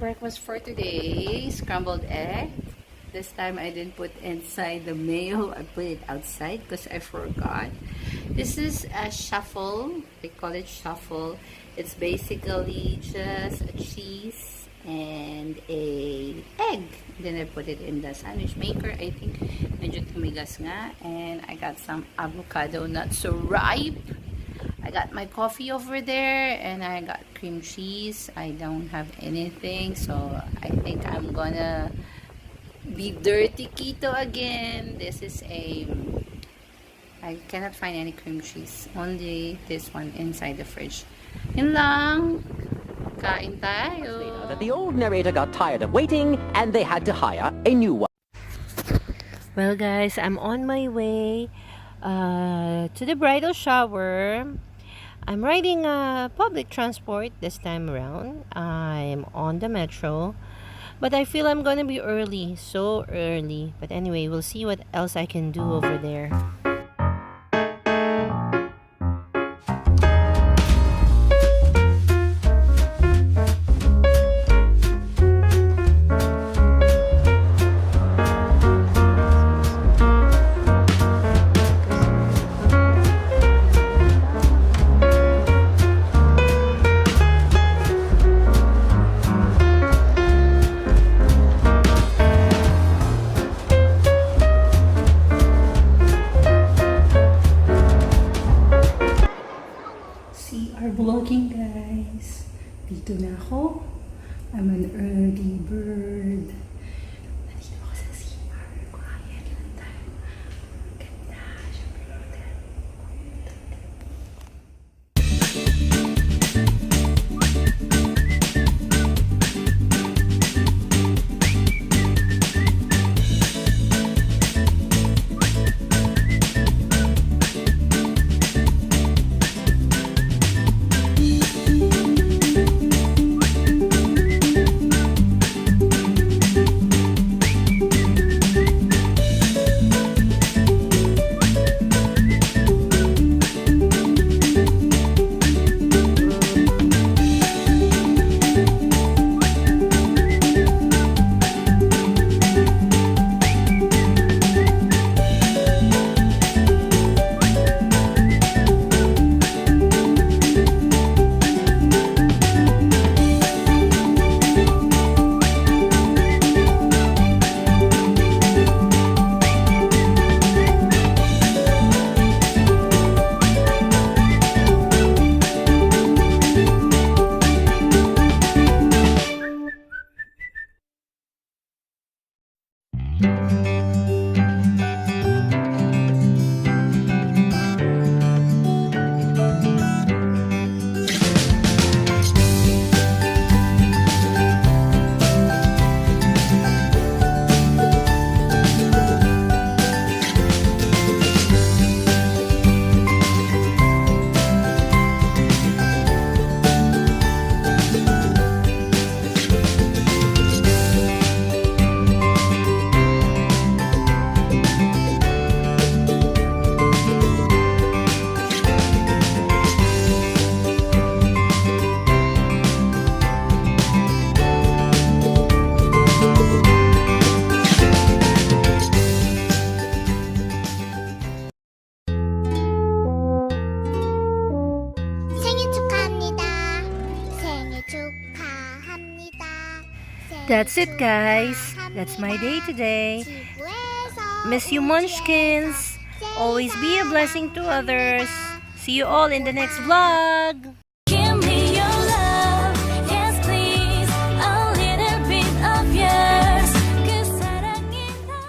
breakfast for today, scrambled egg. This time I didn't put inside the mayo, I put it outside because I forgot. This is a shuffle, they call it shuffle. It's basically just a cheese and a egg. Then I put it in the sandwich maker. I think medyo tumigas nga. And I got some avocado, not so ripe. I got my coffee over there and I got cream cheese. I don't have anything, so I think I'm gonna be dirty keto again. This is I cannot find any cream cheese, only this one inside the fridge. Yun lang, kain tayo. That the old narrator got tired of waiting and they had to hire a new one. Well guys, I'm on my way to the bridal shower. I'm riding public transport this time around. I'm on the metro, but I feel I'm gonna be early, so early. But anyway, we'll see what else I can do over there. Vlogging guys, dito na ako. I'm an early bird. Nandito ako sa CR. Quiet lang tayo. Ganda. Siyempre hotel. That's it guys. That's my day today. Miss you munchkins. Always be a blessing to others. See you all in the next vlog.